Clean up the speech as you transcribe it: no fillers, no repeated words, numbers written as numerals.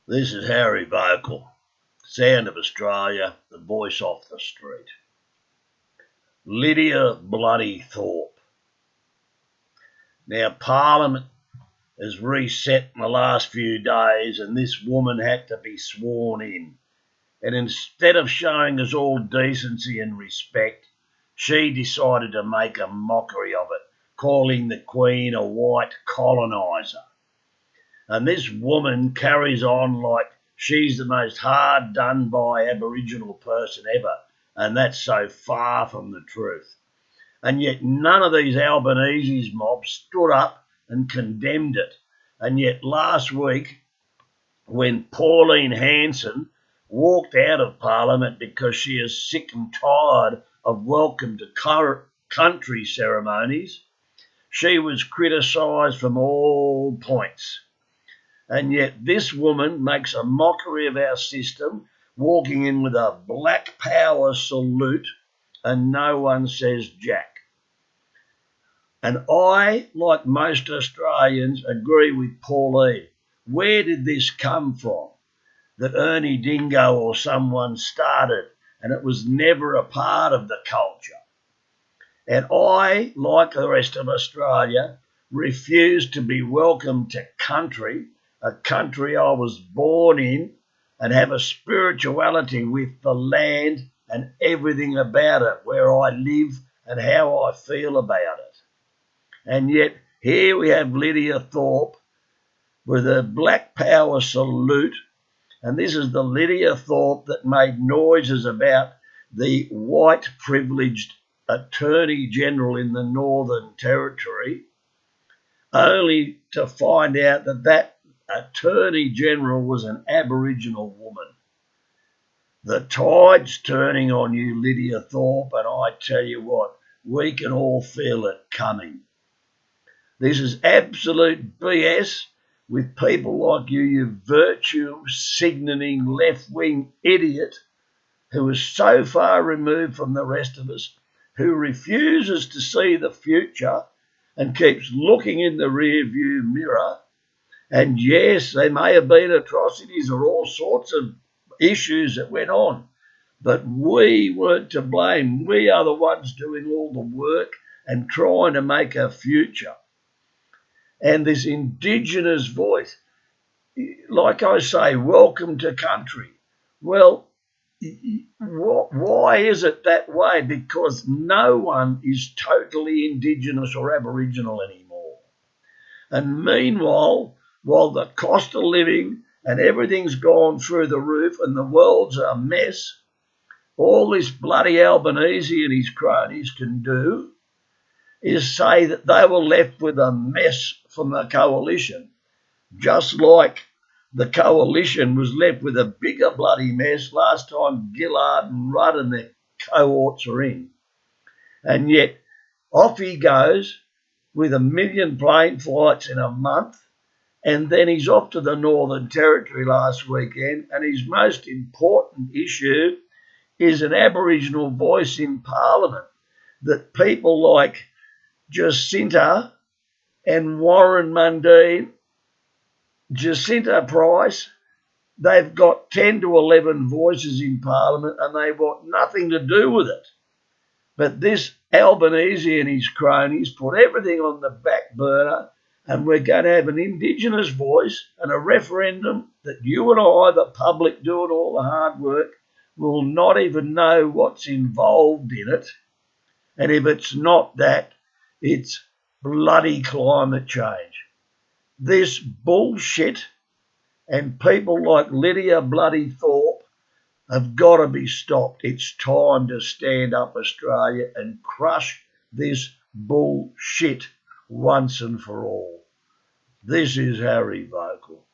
This is Harry Vocal, Sound of Australia, the voice off the street. Lydia bloody Thorpe. Now, Parliament has reset in the last few days and this woman had to be sworn in. And instead of showing us all decency and respect, she decided to make a mockery of it, calling the Queen a white coloniser. And this woman carries on like she's the most hard done by Aboriginal person ever, and that's so far from the truth. And yet none of these Albanese mobs stood up and condemned it. And yet last week, when Pauline Hanson walked out of Parliament because she is sick and tired of welcome to country ceremonies, she was criticised from all points. And yet this woman makes a mockery of our system, walking in with a black power salute, and no one says jack. And I, like most Australians, agree with Pauline. Where did this come from? That Ernie Dingo or someone started, and it was never a part of the culture. And I, like the rest of Australia, refuse to be welcomed to country, a country I was born in, and have a spirituality with the land and everything about it, where I live and how I feel about it. And yet here we have Lydia Thorpe with a black power salute, and this is the Lydia Thorpe that made noises about the white privileged Attorney General in the Northern Territory, only to find out that that Attorney General was an Aboriginal woman. The tide's turning on you, Lydia Thorpe, and I tell you what, we can all feel it coming. This is absolute BS with people like you virtue-signalling left-wing idiot who is so far removed from the rest of us, who refuses to see the future and keeps looking in the rear-view mirror. And yes, there may have been atrocities or all sorts of issues that went on, but we weren't to blame. We are the ones doing all the work and trying to make a future. And this Indigenous voice, like I say, welcome to country. Well, why is it that way? Because no one is totally Indigenous or Aboriginal anymore. And meanwhile, while the cost of living and everything's gone through the roof and the world's a mess, all this bloody Albanese and his cronies can do is say that they were left with a mess from the coalition, just like the coalition was left with a bigger bloody mess last time Gillard and Rudd and their cohorts were in. And yet off he goes with 1 million plane flights in a month, and then he's off to the Northern Territory last weekend, and his most important issue is an Aboriginal voice in Parliament, that people like Jacinta and Warren Mundine, Jacinta Price, they've got 10 to 11 voices in Parliament and they want nothing to do with it. But this Albanese and his cronies put everything on the back burner, and we're going to have an Indigenous voice and a referendum that you and I, the public doing all the hard work, will not even know what's involved in it. And if it's not that, it's bloody climate change. This bullshit, and people like Lydia bloody Thorpe have got to be stopped. It's time to stand up, Australia, and crush this bullshit once and for all. This is Harry Vocal.